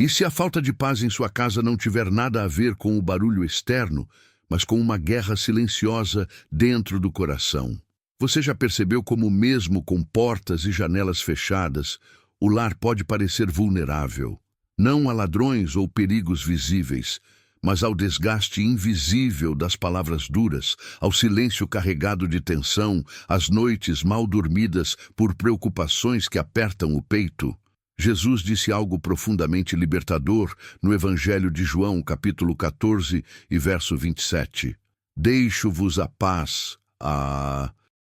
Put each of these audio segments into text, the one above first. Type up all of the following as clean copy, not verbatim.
E se a falta de paz em sua casa não tiver nada a ver com o barulho externo, mas com uma guerra silenciosa dentro do coração? Você já percebeu como mesmo com portas e janelas fechadas, o lar pode parecer vulnerável? Não a ladrões ou perigos visíveis, mas ao desgaste invisível das palavras duras, ao silêncio carregado de tensão, às noites mal dormidas por preocupações que apertam o peito. Jesus disse algo profundamente libertador no Evangelho de João, capítulo 14 e verso 27. Deixo-vos a paz,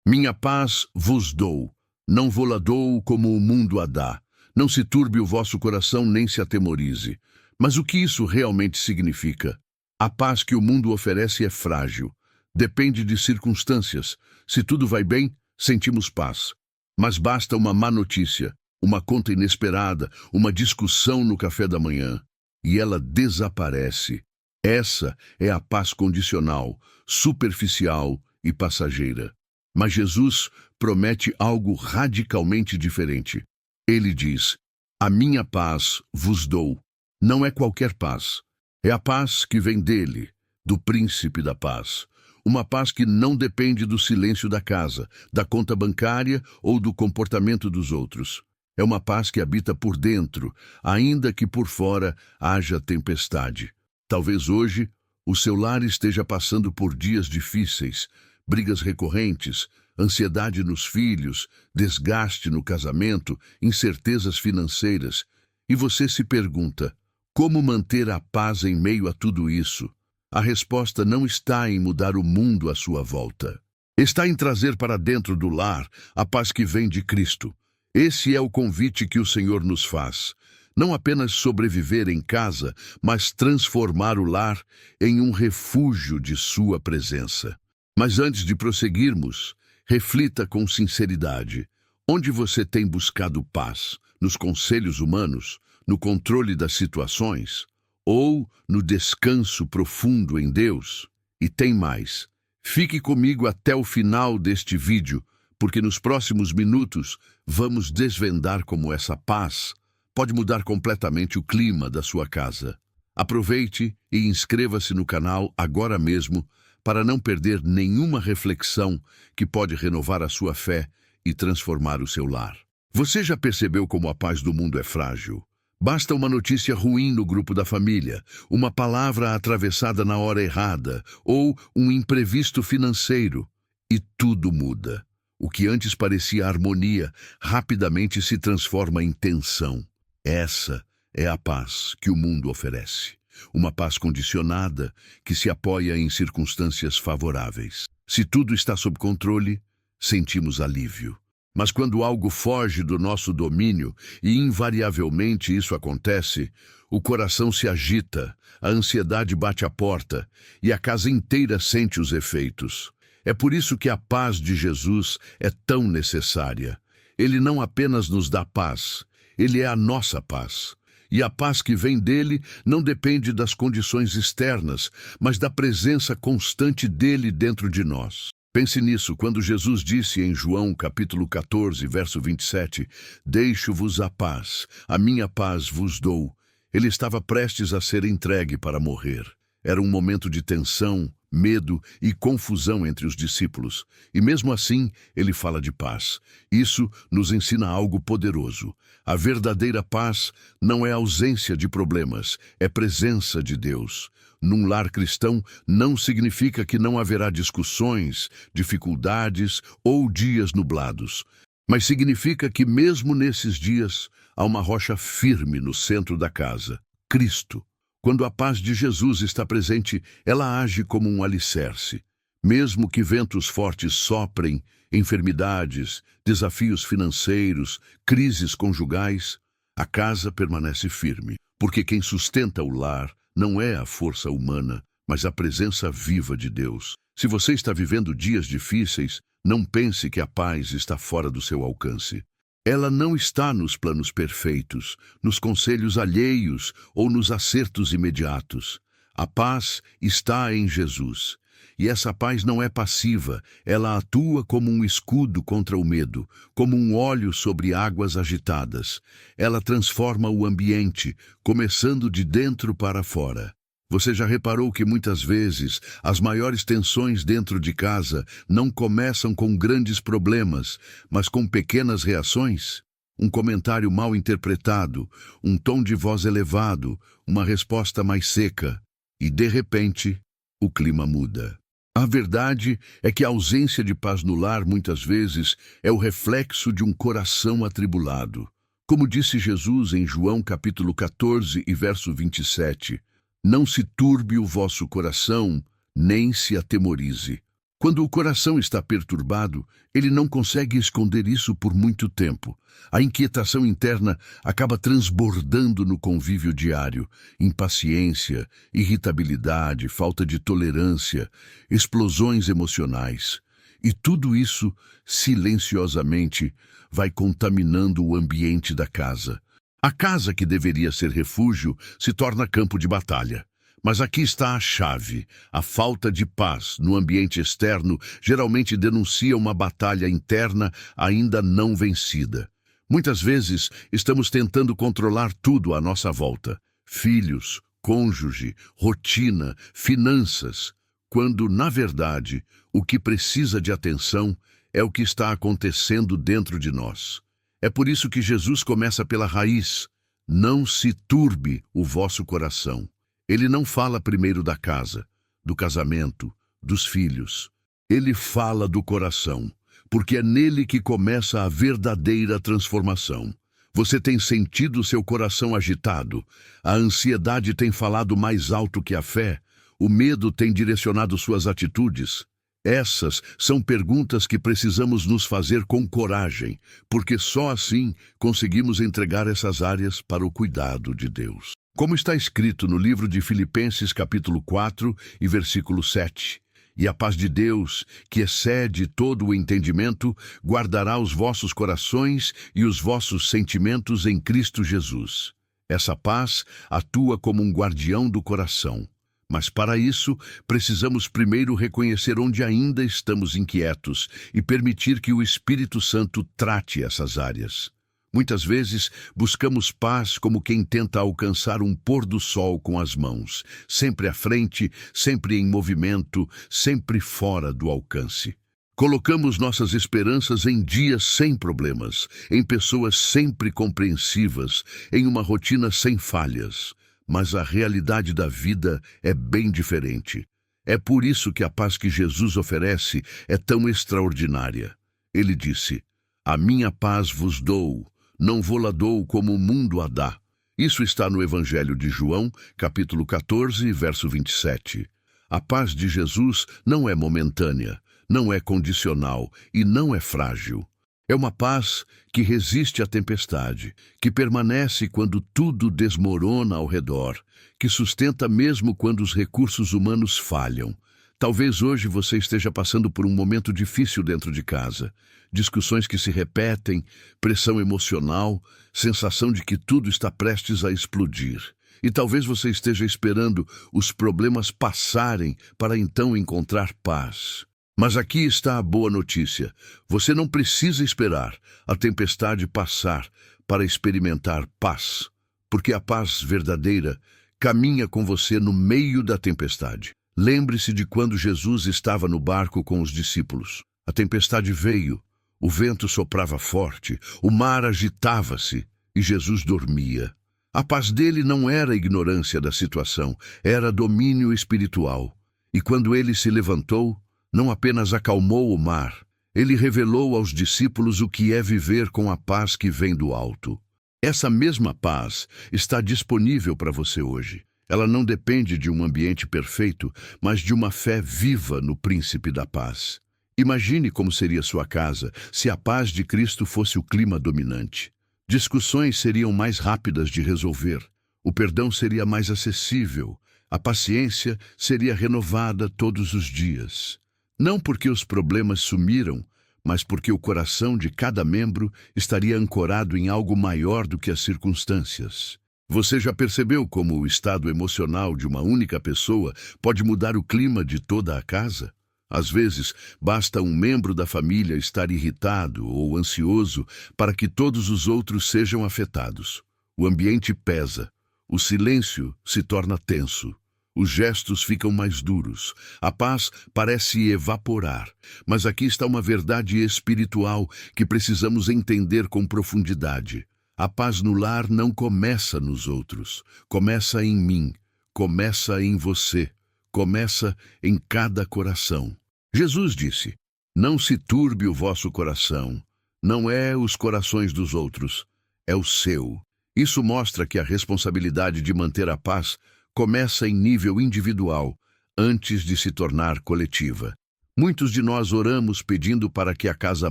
minha paz vos dou, não vô-la dou como o mundo a dá. Não se turbe o vosso coração nem se atemorize. Mas o que isso realmente significa? A paz que o mundo oferece é frágil. Depende de circunstâncias. Se tudo vai bem, sentimos paz. Mas basta uma má notícia, uma conta inesperada, uma discussão no café da manhã, e ela desaparece. Essa é a paz condicional, superficial e passageira. Mas Jesus promete algo radicalmente diferente. Ele diz: a minha paz vos dou. Não é qualquer paz. É a paz que vem dele, do príncipe da paz. Uma paz que não depende do silêncio da casa, da conta bancária ou do comportamento dos outros. É uma paz que habita por dentro, ainda que por fora haja tempestade. Talvez hoje o seu lar esteja passando por dias difíceis, brigas recorrentes, ansiedade nos filhos, desgaste no casamento, incertezas financeiras. E você se pergunta: como manter a paz em meio a tudo isso? A resposta não está em mudar o mundo à sua volta. Está em trazer para dentro do lar a paz que vem de Cristo. Esse é o convite que o Senhor nos faz. Não apenas sobreviver em casa, mas transformar o lar em um refúgio de sua presença. Mas antes de prosseguirmos, reflita com sinceridade. Onde você tem buscado paz? Nos conselhos humanos? No controle das situações? Ou no descanso profundo em Deus? E tem mais. Fique comigo até o final deste vídeo, porque nos próximos minutos vamos desvendar como essa paz pode mudar completamente o clima da sua casa. Aproveite e inscreva-se no canal agora mesmo para não perder nenhuma reflexão que pode renovar a sua fé e transformar o seu lar. Você já percebeu como a paz do mundo é frágil? Basta uma notícia ruim no grupo da família, uma palavra atravessada na hora errada ou um imprevisto financeiro e tudo muda. O que antes parecia harmonia rapidamente se transforma em tensão. Essa é a paz que o mundo oferece. Uma paz condicionada que se apoia em circunstâncias favoráveis. Se tudo está sob controle, sentimos alívio. Mas quando algo foge do nosso domínio, e invariavelmente isso acontece, o coração se agita, a ansiedade bate à porta e a casa inteira sente os efeitos. É por isso que a paz de Jesus é tão necessária. Ele não apenas nos dá paz, ele é a nossa paz. E a paz que vem dele não depende das condições externas, mas da presença constante dele dentro de nós. Pense nisso quando Jesus disse em João capítulo 14, verso 27, deixo-vos a minha paz vos dou. Ele estava prestes a ser entregue para morrer. Era um momento de tensão, medo e confusão entre os discípulos. E mesmo assim, ele fala de paz. Isso nos ensina algo poderoso. A verdadeira paz não é ausência de problemas, é presença de Deus. Num lar cristão, não significa que não haverá discussões, dificuldades ou dias nublados. Mas significa que mesmo nesses dias, há uma rocha firme no centro da casa, Cristo. Quando a paz de Jesus está presente, ela age como um alicerce. Mesmo que ventos fortes soprem, enfermidades, desafios financeiros, crises conjugais, a casa permanece firme, porque quem sustenta o lar não é a força humana, mas a presença viva de Deus. Se você está vivendo dias difíceis, não pense que a paz está fora do seu alcance. Ela não está nos planos perfeitos, nos conselhos alheios ou nos acertos imediatos. A paz está em Jesus. E essa paz não é passiva, ela atua como um escudo contra o medo, como um óleo sobre águas agitadas. Ela transforma o ambiente, começando de dentro para fora. Você já reparou que muitas vezes as maiores tensões dentro de casa não começam com grandes problemas, mas com pequenas reações? Um comentário mal interpretado, um tom de voz elevado, uma resposta mais seca. E, de repente, o clima muda. A verdade é que a ausência de paz no lar, muitas vezes, é o reflexo de um coração atribulado. Como disse Jesus em João capítulo 14 e verso 27, não se turbe o vosso coração, nem se atemorize. Quando o coração está perturbado, ele não consegue esconder isso por muito tempo. A inquietação interna acaba transbordando no convívio diário. Impaciência, irritabilidade, falta de tolerância, explosões emocionais. E tudo isso, silenciosamente, vai contaminando o ambiente da casa. A casa que deveria ser refúgio se torna campo de batalha. Mas aqui está a chave. A falta de paz no ambiente externo geralmente denuncia uma batalha interna ainda não vencida. Muitas vezes estamos tentando controlar tudo à nossa volta. Filhos, cônjuge, rotina, finanças. Quando, na verdade, o que precisa de atenção é o que está acontecendo dentro de nós. É por isso que Jesus começa pela raiz. Não se turbe o vosso coração. Ele não fala primeiro da casa, do casamento, dos filhos. Ele fala do coração, porque é nele que começa a verdadeira transformação. Você tem sentido seu coração agitado, a ansiedade tem falado mais alto que a fé, o medo tem direcionado suas atitudes. Essas são perguntas que precisamos nos fazer com coragem, porque só assim conseguimos entregar essas áreas para o cuidado de Deus. Como está escrito no livro de Filipenses capítulo 4 e versículo 7, e a paz de Deus, que excede todo o entendimento, guardará os vossos corações e os vossos sentimentos em Cristo Jesus. Essa paz atua como um guardião do coração. Mas para isso, precisamos primeiro reconhecer onde ainda estamos inquietos e permitir que o Espírito Santo trate essas áreas. Muitas vezes, buscamos paz como quem tenta alcançar um pôr do sol com as mãos, sempre à frente, sempre em movimento, sempre fora do alcance. Colocamos nossas esperanças em dias sem problemas, em pessoas sempre compreensivas, em uma rotina sem falhas. Mas a realidade da vida é bem diferente. É por isso que a paz que Jesus oferece é tão extraordinária. Ele disse: "A minha paz vos dou, não vou-la dou como o mundo a dá." Isso está no Evangelho de João, capítulo 14, verso 27. A paz de Jesus não é momentânea, não é condicional e não é frágil. É uma paz que resiste à tempestade, que permanece quando tudo desmorona ao redor, que sustenta mesmo quando os recursos humanos falham. Talvez hoje você esteja passando por um momento difícil dentro de casa. Discussões que se repetem, pressão emocional, sensação de que tudo está prestes a explodir. E talvez você esteja esperando os problemas passarem para então encontrar paz. Mas aqui está a boa notícia. Você não precisa esperar a tempestade passar para experimentar paz, porque a paz verdadeira caminha com você no meio da tempestade. Lembre-se de quando Jesus estava no barco com os discípulos. A tempestade veio, o vento soprava forte, o mar agitava-se e Jesus dormia. A paz dele não era a ignorância da situação, era domínio espiritual. E quando ele se levantou, não apenas acalmou o mar, ele revelou aos discípulos o que é viver com a paz que vem do alto. Essa mesma paz está disponível para você hoje. Ela não depende de um ambiente perfeito, mas de uma fé viva no Príncipe da Paz. Imagine como seria sua casa se a paz de Cristo fosse o clima dominante. Discussões seriam mais rápidas de resolver, o perdão seria mais acessível, a paciência seria renovada todos os dias. Não porque os problemas sumiram, mas porque o coração de cada membro estaria ancorado em algo maior do que as circunstâncias. Você já percebeu como o estado emocional de uma única pessoa pode mudar o clima de toda a casa? Às vezes, basta um membro da família estar irritado ou ansioso para que todos os outros sejam afetados. O ambiente pesa, o silêncio se torna tenso, os gestos ficam mais duros, a paz parece evaporar. Mas aqui está uma verdade espiritual que precisamos entender com profundidade. A paz no lar não começa nos outros, começa em mim, começa em você, começa em cada coração. Jesus disse: "Não se turbe o vosso coração, não é os corações dos outros, é o seu." Isso mostra que a responsabilidade de manter a paz começa em nível individual, antes de se tornar coletiva. Muitos de nós oramos pedindo para que a casa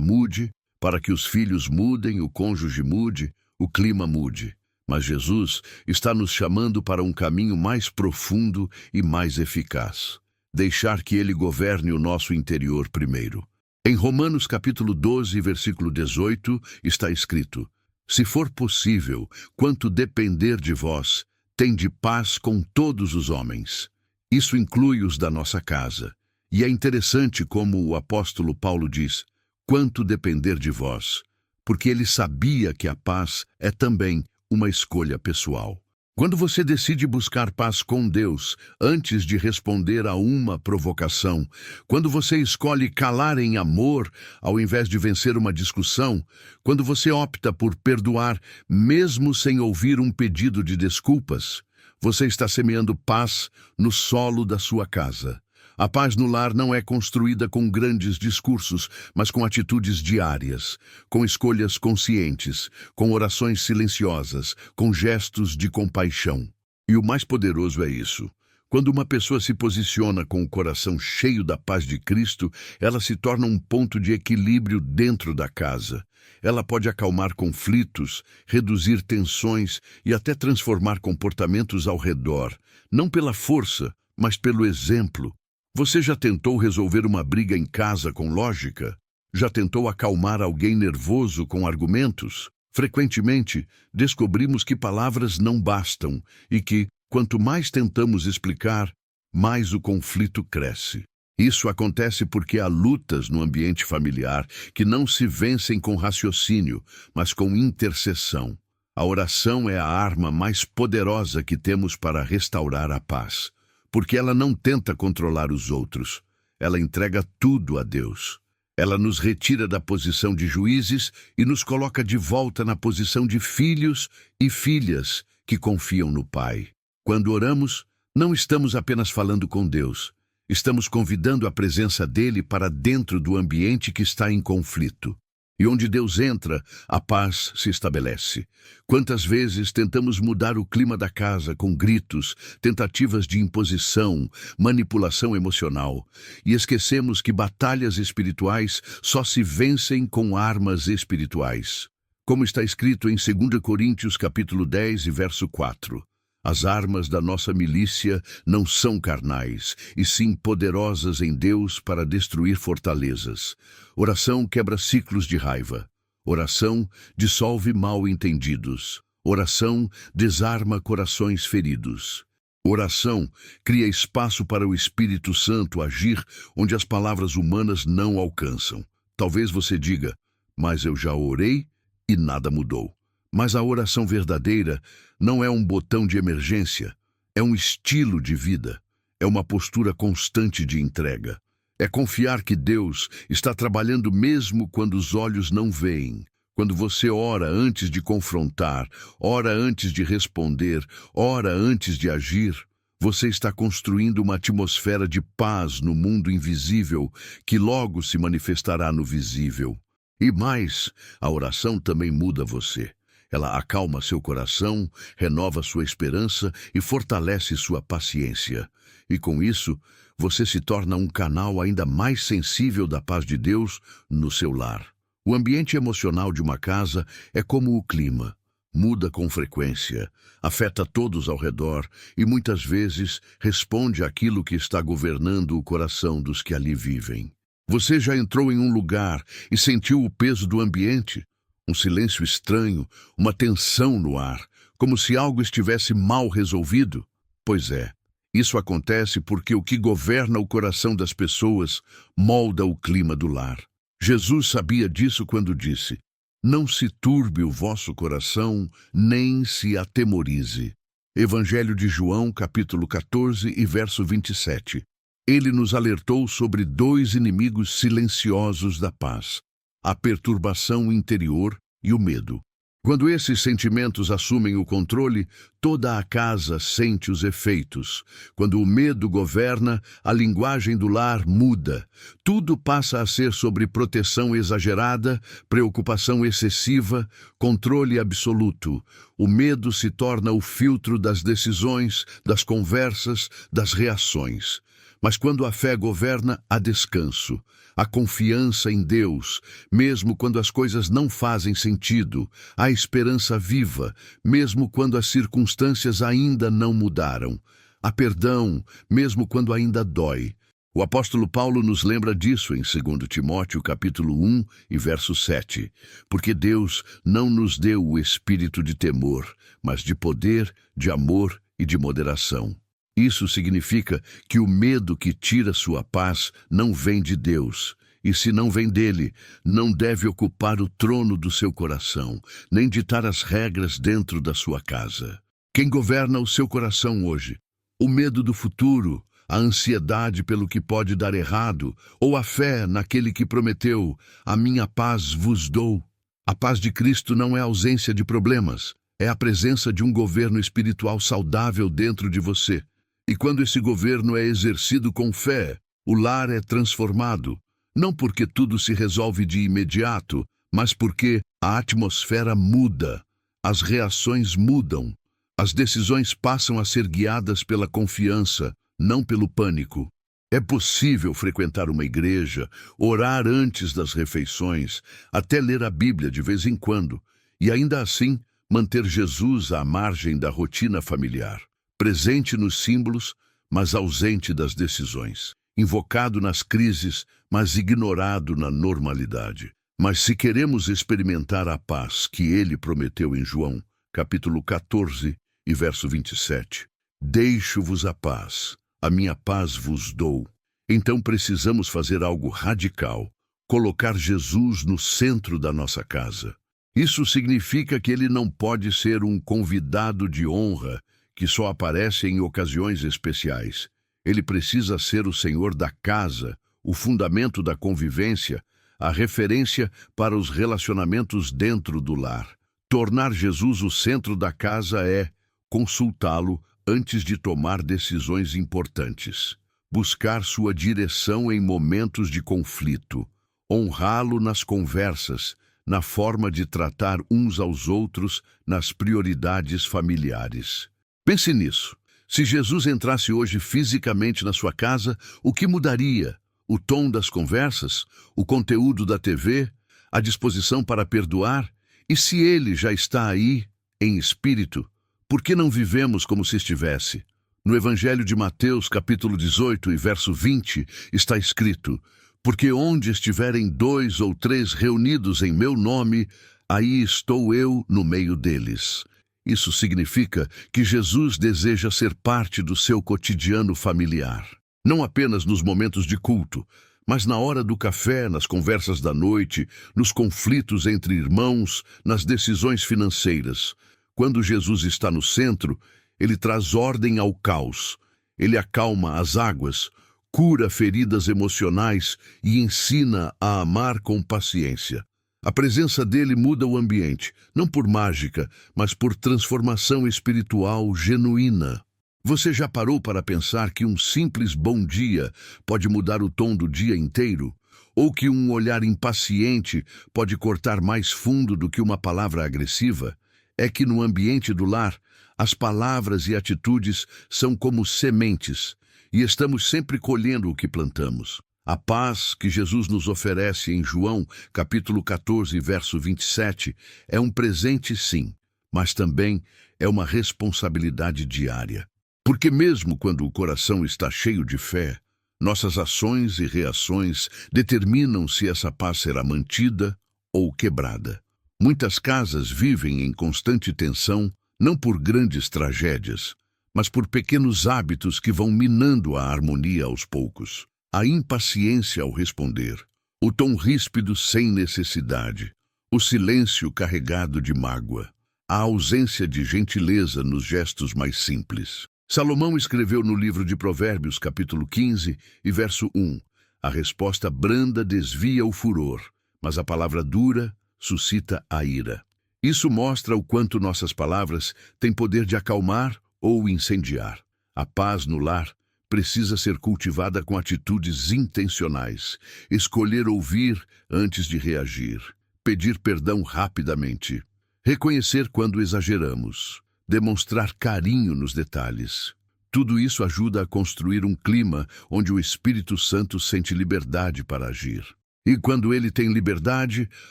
mude, para que os filhos mudem, o cônjuge mude, o clima mude. Mas Jesus está nos chamando para um caminho mais profundo e mais eficaz. Deixar que Ele governe o nosso interior primeiro. Em Romanos capítulo 12, versículo 18, está escrito: "Se for possível, quanto depender de vós, tende paz com todos os homens." Isso inclui os da nossa casa. E é interessante como o apóstolo Paulo diz: "Quanto depender de vós", porque ele sabia que a paz é também uma escolha pessoal. Quando você decide buscar paz com Deus antes de responder a uma provocação, quando você escolhe calar em amor ao invés de vencer uma discussão, quando você opta por perdoar mesmo sem ouvir um pedido de desculpas, você está semeando paz no solo da sua casa. A paz no lar não é construída com grandes discursos, mas com atitudes diárias, com escolhas conscientes, com orações silenciosas, com gestos de compaixão. E o mais poderoso é isso. Quando uma pessoa se posiciona com o coração cheio da paz de Cristo, ela se torna um ponto de equilíbrio dentro da casa. Ela pode acalmar conflitos, reduzir tensões e até transformar comportamentos ao redor, não pela força, mas pelo exemplo. Você já tentou resolver uma briga em casa com lógica? Já tentou acalmar alguém nervoso com argumentos? Frequentemente, descobrimos que palavras não bastam e que, quanto mais tentamos explicar, mais o conflito cresce. Isso acontece porque há lutas no ambiente familiar que não se vencem com raciocínio, mas com intercessão. A oração é a arma mais poderosa que temos para restaurar a paz. Porque ela não tenta controlar os outros, ela entrega tudo a Deus. Ela nos retira da posição de juízes e nos coloca de volta na posição de filhos e filhas que confiam no Pai. Quando oramos, não estamos apenas falando com Deus, estamos convidando a presença dele para dentro do ambiente que está em conflito. E onde Deus entra, a paz se estabelece. Quantas vezes tentamos mudar o clima da casa com gritos, tentativas de imposição, manipulação emocional, e esquecemos que batalhas espirituais só se vencem com armas espirituais. Como está escrito em 2 Coríntios capítulo 10 e verso 4. As armas da nossa milícia não são carnais, e sim poderosas em Deus para destruir fortalezas. Oração quebra ciclos de raiva. Oração dissolve mal-entendidos. Oração desarma corações feridos. Oração cria espaço para o Espírito Santo agir onde as palavras humanas não alcançam. Talvez você diga: "Mas eu já orei e nada mudou." Mas a oração verdadeira não é um botão de emergência, é um estilo de vida, é uma postura constante de entrega. É confiar que Deus está trabalhando mesmo quando os olhos não veem. Quando você ora antes de confrontar, ora antes de responder, ora antes de agir, você está construindo uma atmosfera de paz no mundo invisível que logo se manifestará no visível. E mais, a oração também muda você. Ela acalma seu coração, renova sua esperança e fortalece sua paciência. E com isso, você se torna um canal ainda mais sensível da paz de Deus no seu lar. O ambiente emocional de uma casa é como o clima. Muda com frequência, afeta todos ao redor e muitas vezes responde àquilo que está governando o coração dos que ali vivem. Você já entrou em um lugar e sentiu o peso do ambiente? Um silêncio estranho, uma tensão no ar, como se algo estivesse mal resolvido? Pois é, isso acontece porque o que governa o coração das pessoas molda o clima do lar. Jesus sabia disso quando disse: "Não se turbe o vosso coração, nem se atemorize." Evangelho de João, capítulo 14 e verso 27. Ele nos alertou sobre dois inimigos silenciosos da paz: a perturbação interior e o medo. Quando esses sentimentos assumem o controle, toda a casa sente os efeitos. Quando o medo governa, a linguagem do lar muda. Tudo passa a ser sobre proteção exagerada, preocupação excessiva, controle absoluto. O medo se torna o filtro das decisões, das conversas, das reações. Mas quando a fé governa, há descanso, a confiança em Deus, mesmo quando as coisas não fazem sentido, há esperança viva, mesmo quando as circunstâncias ainda não mudaram, há perdão, mesmo quando ainda dói. O apóstolo Paulo nos lembra disso em 2 Timóteo, capítulo 1 e verso 7, porque Deus não nos deu o espírito de temor, mas de poder, de amor e de moderação. Isso significa que o medo que tira sua paz não vem de Deus, e se não vem dele, não deve ocupar o trono do seu coração, nem ditar as regras dentro da sua casa. Quem governa o seu coração hoje? O medo do futuro, a ansiedade pelo que pode dar errado, ou a fé naquele que prometeu: "A minha paz vos dou"? A paz de Cristo não é ausência de problemas, é a presença de um governo espiritual saudável dentro de você. E quando esse governo é exercido com fé, o lar é transformado, não porque tudo se resolve de imediato, mas porque a atmosfera muda, as reações mudam, as decisões passam a ser guiadas pela confiança, não pelo pânico. É possível frequentar uma igreja, orar antes das refeições, até ler a Bíblia de vez em quando, e ainda assim manter Jesus à margem da rotina familiar. Presente nos símbolos, mas ausente das decisões. Invocado nas crises, mas ignorado na normalidade. Mas se queremos experimentar a paz que ele prometeu em João, capítulo 14 e verso 27, "Deixo-vos a paz, a minha paz vos dou." Então precisamos fazer algo radical, colocar Jesus no centro da nossa casa. Isso significa que ele não pode ser um convidado de honra que só aparece em ocasiões especiais. Ele precisa ser o Senhor da casa, o fundamento da convivência, a referência para os relacionamentos dentro do lar. Tornar Jesus o centro da casa é consultá-lo antes de tomar decisões importantes, buscar sua direção em momentos de conflito, honrá-lo nas conversas, na forma de tratar uns aos outros, nas prioridades familiares. Pense nisso. Se Jesus entrasse hoje fisicamente na sua casa, o que mudaria? O tom das conversas? O conteúdo da TV? A disposição para perdoar? E se ele já está aí, em espírito, por que não vivemos como se estivesse? No Evangelho de Mateus, capítulo 18 e verso 20, está escrito: "Porque onde estiverem 2 ou 3 reunidos em meu nome, aí estou eu no meio deles." Isso significa que Jesus deseja ser parte do seu cotidiano familiar. Não apenas nos momentos de culto, mas na hora do café, nas conversas da noite, nos conflitos entre irmãos, nas decisões financeiras. Quando Jesus está no centro, ele traz ordem ao caos. Ele acalma as águas, cura feridas emocionais e ensina a amar com paciência. A presença dele muda o ambiente, não por mágica, mas por transformação espiritual genuína. Você já parou para pensar que um simples bom dia pode mudar o tom do dia inteiro? Ou que um olhar impaciente pode cortar mais fundo do que uma palavra agressiva? É que no ambiente do lar, as palavras e atitudes são como sementes, e estamos sempre colhendo o que plantamos. A paz que Jesus nos oferece em João, capítulo 14, verso 27, é um presente sim, mas também é uma responsabilidade diária. Porque mesmo quando o coração está cheio de fé, nossas ações e reações determinam se essa paz será mantida ou quebrada. Muitas casas vivem em constante tensão, não por grandes tragédias, mas por pequenos hábitos que vão minando a harmonia aos poucos. A impaciência ao responder, o tom ríspido sem necessidade, o silêncio carregado de mágoa, a ausência de gentileza nos gestos mais simples. Salomão escreveu no livro de Provérbios, capítulo 15, e verso 1, a resposta branda desvia o furor, mas a palavra dura suscita a ira. Isso mostra o quanto nossas palavras têm poder de acalmar ou incendiar. A paz no lar precisa ser cultivada com atitudes intencionais, escolher ouvir antes de reagir, pedir perdão rapidamente, reconhecer quando exageramos, demonstrar carinho nos detalhes. Tudo isso ajuda a construir um clima onde o Espírito Santo sente liberdade para agir. E quando ele tem liberdade,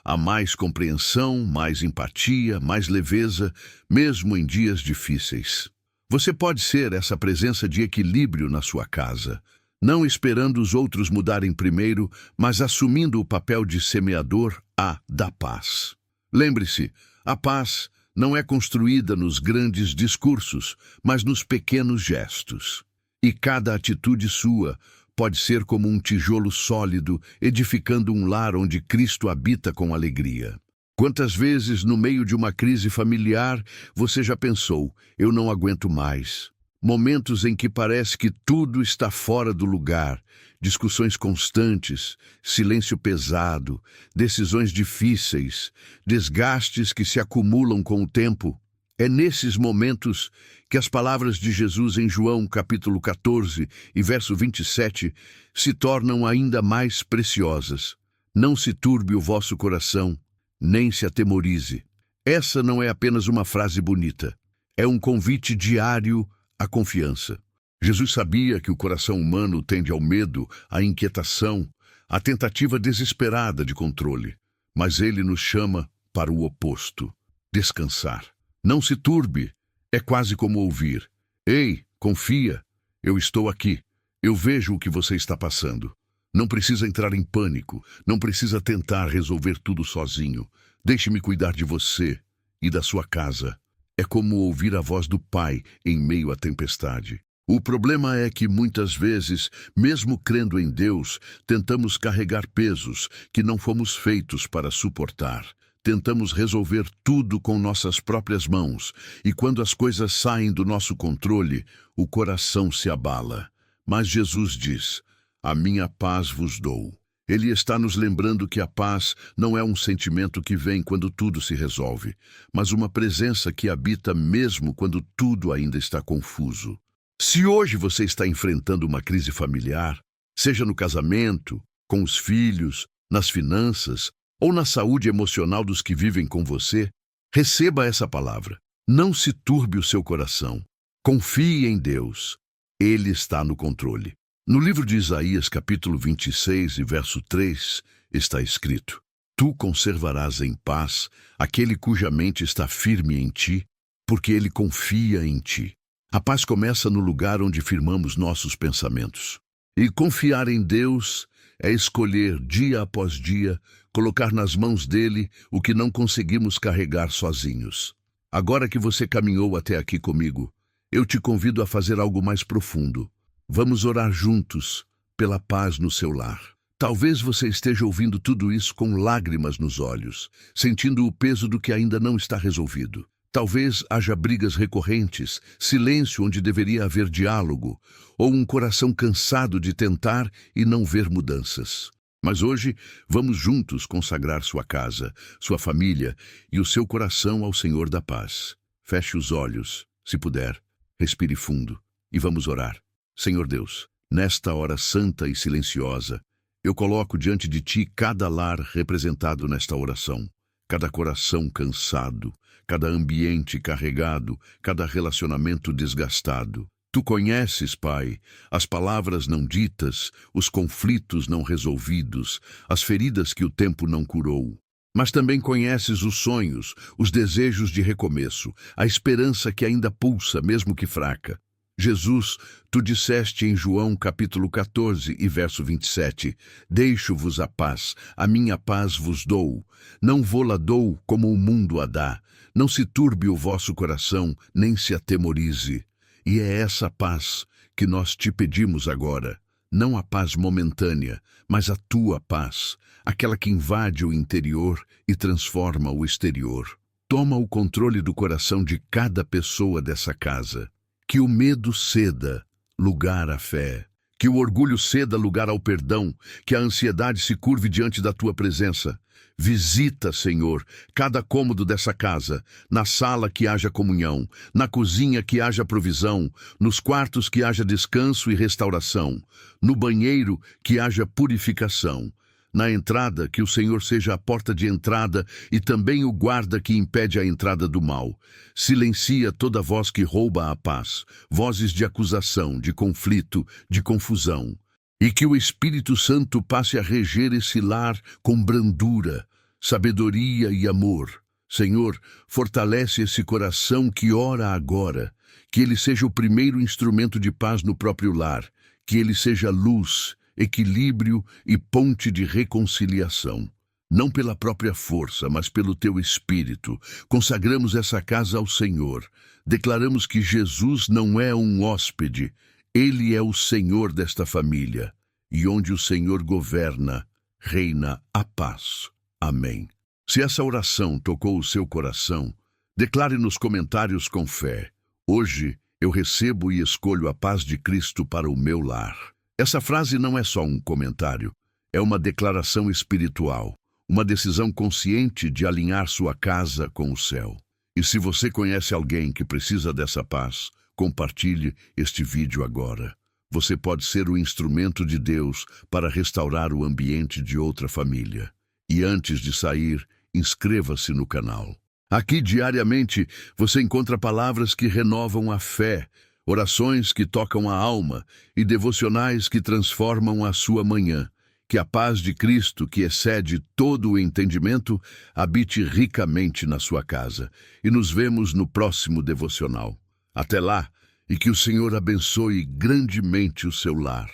há mais compreensão, mais empatia, mais leveza, mesmo em dias difíceis. Você pode ser essa presença de equilíbrio na sua casa, não esperando os outros mudarem primeiro, mas assumindo o papel de semeador da paz. Lembre-se, a paz não é construída nos grandes discursos, mas nos pequenos gestos. E cada atitude sua pode ser como um tijolo sólido, edificando um lar onde Cristo habita com alegria. Quantas vezes, no meio de uma crise familiar, você já pensou, eu não aguento mais? Momentos em que parece que tudo está fora do lugar, discussões constantes, silêncio pesado, decisões difíceis, desgastes que se acumulam com o tempo. É nesses momentos que as palavras de Jesus em João capítulo 14 e verso 27 se tornam ainda mais preciosas. Não se turbe o vosso coração, nem se atemorize. Essa não é apenas uma frase bonita, é um convite diário à confiança. Jesus sabia que o coração humano tende ao medo, à inquietação, à tentativa desesperada de controle. Mas ele nos chama para o oposto, descansar. Não se turbe, é quase como ouvir. Ei, confia, eu estou aqui, eu vejo o que você está passando. Não precisa entrar em pânico, não precisa tentar resolver tudo sozinho. Deixe-me cuidar de você e da sua casa. É como ouvir a voz do Pai em meio à tempestade. O problema é que muitas vezes, mesmo crendo em Deus, tentamos carregar pesos que não fomos feitos para suportar. Tentamos resolver tudo com nossas próprias mãos, e quando as coisas saem do nosso controle, o coração se abala. Mas Jesus diz, a minha paz vos dou. Ele está nos lembrando que a paz não é um sentimento que vem quando tudo se resolve, mas uma presença que habita mesmo quando tudo ainda está confuso. Se hoje você está enfrentando uma crise familiar, seja no casamento, com os filhos, nas finanças ou na saúde emocional dos que vivem com você, receba essa palavra. Não se turbe o seu coração. Confie em Deus. Ele está no controle. No livro de Isaías, capítulo 26 e verso 3, está escrito, tu conservarás em paz aquele cuja mente está firme em ti, porque ele confia em ti. A paz começa no lugar onde firmamos nossos pensamentos. E confiar em Deus é escolher, dia após dia, colocar nas mãos dele o que não conseguimos carregar sozinhos. Agora que você caminhou até aqui comigo, eu te convido a fazer algo mais profundo. Vamos orar juntos pela paz no seu lar. Talvez você esteja ouvindo tudo isso com lágrimas nos olhos, sentindo o peso do que ainda não está resolvido. Talvez haja brigas recorrentes, silêncio onde deveria haver diálogo, ou um coração cansado de tentar e não ver mudanças. Mas hoje, vamos juntos consagrar sua casa, sua família e o seu coração ao Senhor da paz. Feche os olhos, se puder, respire fundo e vamos orar. Senhor Deus, nesta hora santa e silenciosa, eu coloco diante de Ti cada lar representado nesta oração, cada coração cansado, cada ambiente carregado, cada relacionamento desgastado. Tu conheces, Pai, as palavras não ditas, os conflitos não resolvidos, as feridas que o tempo não curou. Mas também conheces os sonhos, os desejos de recomeço, a esperança que ainda pulsa, mesmo que fraca. Jesus, tu disseste em João capítulo 14 e verso 27, deixo-vos a paz, a minha paz vos dou. Não vô-la dou como o mundo a dá. Não se turbe o vosso coração, nem se atemorize. E é essa paz que nós te pedimos agora. Não a paz momentânea, mas a tua paz, aquela que invade o interior e transforma o exterior. Toma o controle do coração de cada pessoa dessa casa. Que o medo ceda lugar à fé. Que o orgulho ceda lugar ao perdão. Que a ansiedade se curve diante da tua presença. Visita, Senhor, cada cômodo dessa casa, na sala que haja comunhão, na cozinha que haja provisão, nos quartos que haja descanso e restauração, no banheiro que haja purificação. Na entrada, que o Senhor seja a porta de entrada e também o guarda que impede a entrada do mal. Silencia toda voz que rouba a paz, vozes de acusação, de conflito, de confusão. E que o Espírito Santo passe a reger esse lar com brandura, sabedoria e amor. Senhor, fortalece esse coração que ora agora, que ele seja o primeiro instrumento de paz no próprio lar, que ele seja luz, equilíbrio e ponte de reconciliação. Não pela própria força, mas pelo teu Espírito, consagramos essa casa ao Senhor. Declaramos que Jesus não é um hóspede, ele é o Senhor desta família, e onde o Senhor governa, reina a paz. Amém. Se essa oração tocou o seu coração, declare nos comentários com fé: hoje eu recebo e escolho a paz de Cristo para o meu lar. Essa frase não é só um comentário, é uma declaração espiritual, uma decisão consciente de alinhar sua casa com o céu. E se você conhece alguém que precisa dessa paz, compartilhe este vídeo agora. Você pode ser o instrumento de Deus para restaurar o ambiente de outra família. E antes de sair, inscreva-se no canal. Aqui diariamente você encontra palavras que renovam a fé, orações que tocam a alma e devocionais que transformam a sua manhã. Que a paz de Cristo, que excede todo o entendimento, habite ricamente na sua casa. E nos vemos no próximo devocional. Até lá, e que o Senhor abençoe grandemente o seu lar.